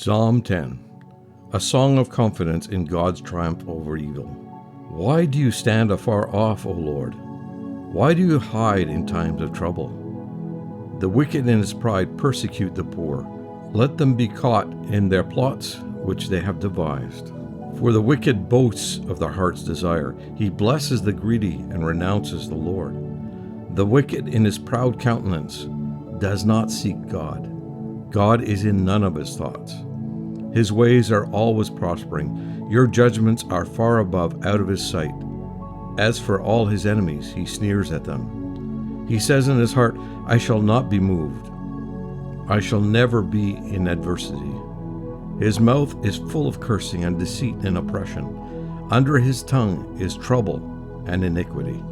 Psalm 10, a song of confidence in God's triumph over evil. Why do you stand afar off, O Lord? Why do you hide in times of trouble? The wicked in his pride persecute the poor. Let them be caught in their plots which they have devised. For the wicked boasts of their heart's desire. He blesses the greedy and renounces the Lord. The wicked in his proud countenance does not seek God. God is in none of his thoughts. His ways are always prospering. Your judgments are far above, out of his sight. As for all his enemies, he sneers at them. He says in his heart, I shall not be moved. I shall never be in adversity. His mouth is full of cursing and deceit and oppression. Under his tongue is trouble and iniquity.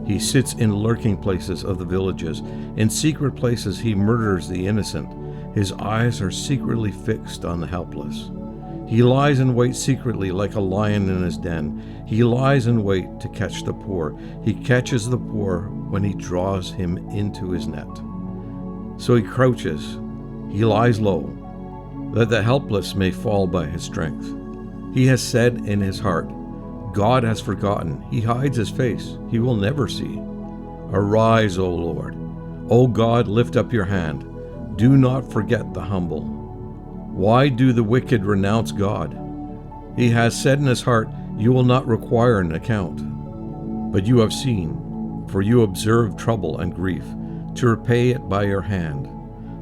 He sits in lurking places of the villages. In secret places he murders the innocent. His eyes are secretly fixed on the helpless. He lies in wait secretly like a lion in his den. He lies in wait to catch the poor. He catches the poor when he draws him into his net. So he crouches, he lies low, that the helpless may fall by his strength. He has said in his heart, God has forgotten. He hides his face. He will never see. Arise, O Lord. O God, lift up your hand. Do not forget the humble. Why do the wicked renounce God? He has said in his heart, you will not require an account. But you have seen, for you observe trouble and grief, to repay it by your hand.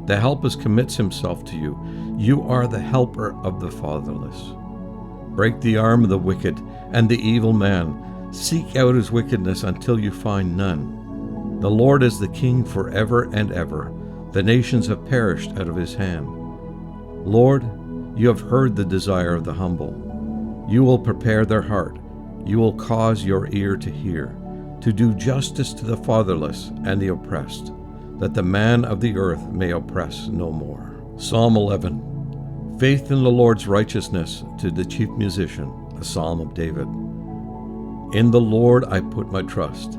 The helpless commits himself to you. You are the helper of the fatherless. Break the arm of the wicked and the evil man. Seek out his wickedness until you find none. The Lord is the king forever and ever. The nations have perished out of his hand. Lord, you have heard the desire of the humble. You will prepare their heart. You will cause your ear to hear, to do justice to the fatherless and the oppressed, that the man of the earth may oppress no more. Psalm 11. Faith in the Lord's righteousness, to the chief musician, a psalm of David. In the Lord I put my trust.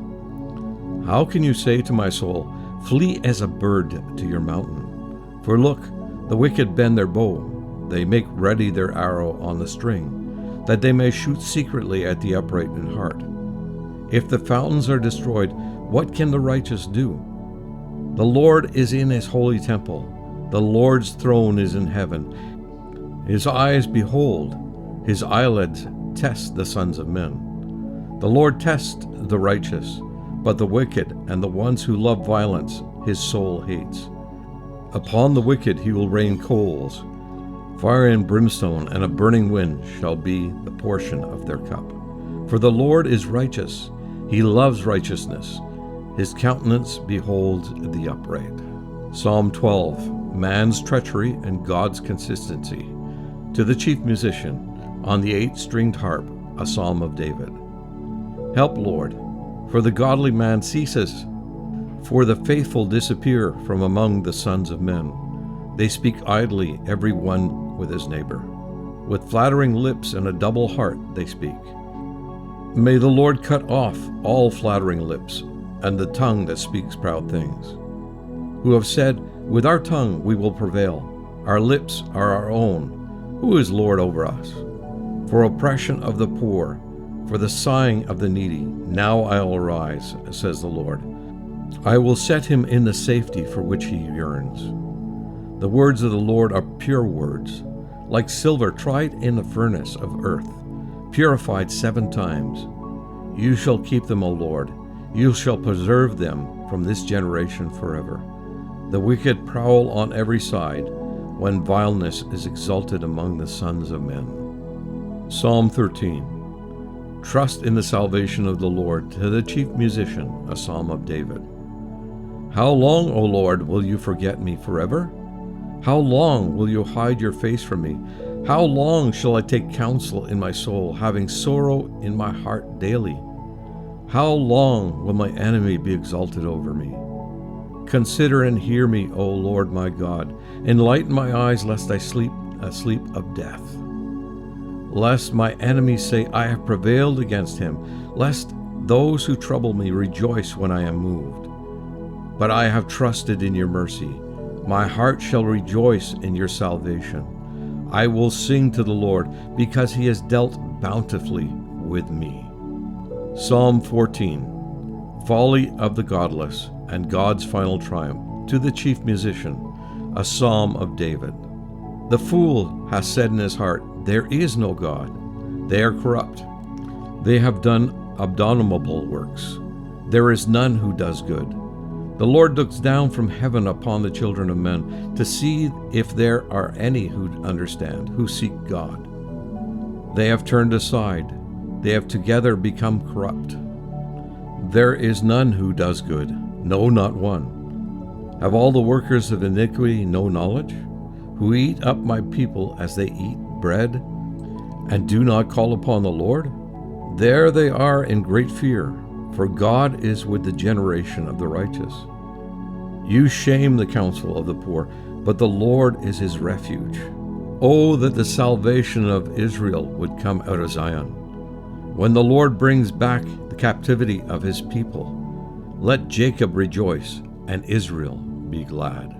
How can you say to my soul, flee as a bird to your mountain? For look, the wicked bend their bow. They make ready their arrow on the string, that they may shoot secretly at the upright in heart. If the fountains are destroyed, what can the righteous do? The Lord is in his holy temple. The Lord's throne is in heaven. His eyes behold, his eyelids test the sons of men. The Lord tests the righteous, but the wicked and the ones who love violence his soul hates. Upon the wicked he will rain coals. Fire and brimstone and a burning wind shall be the portion of their cup. For the Lord is righteous. He loves righteousness. His countenance beholds the upright. Psalm 12. Man's treachery and God's consistency. To the chief musician, on the 8-stringed harp, a psalm of David. Help, Lord, for the godly man ceases, for the faithful disappear from among the sons of men. They speak idly, every one with his neighbor. With flattering lips and a double heart they speak. May the Lord cut off all flattering lips, and the tongue that speaks proud things. Who have said, with our tongue we will prevail. Our lips are our own. Who is Lord over us? For oppression of the poor, for the sighing of the needy, now I'll arise, says the Lord. I will set him in the safety for which he yearns. The words of the Lord are pure words, like silver tried in the furnace of earth, purified 7 times. You shall keep them, O Lord. You shall preserve them from this generation forever. The wicked prowl on every side, when vileness is exalted among the sons of men. Psalm 13. Trust in the salvation of the Lord, to the chief musician, a psalm of David. How long, O Lord, will you forget me forever? How long will you hide your face from me? How long shall I take counsel in my soul, having sorrow in my heart daily? How long will my enemy be exalted over me? Consider and hear me, O Lord my God. Enlighten my eyes, lest I sleep a sleep of death. Lest my enemies say, I have prevailed against him. Lest those who trouble me rejoice when I am moved. But I have trusted in your mercy. My heart shall rejoice in your salvation. I will sing to the Lord because he has dealt bountifully with me. Psalm 14. Folly of the godless and God's final triumph. To the chief musician, a psalm of David. The fool has said in his heart, there is no God. They are corrupt. They have done abominable works. There is none who does good. The Lord looks down from heaven upon the children of men to see if there are any who understand, who seek God. They have turned aside. They have together become corrupt. There is none who does good, no, not one. Have all the workers of iniquity no knowledge, who eat up my people as they eat bread, and do not call upon the Lord? There they are in great fear, for God is with the generation of the righteous. You shame the counsel of the poor, but the Lord is his refuge. Oh, that the salvation of Israel would come out of Zion. When the Lord brings back the captivity of his people, let Jacob rejoice and Israel be glad.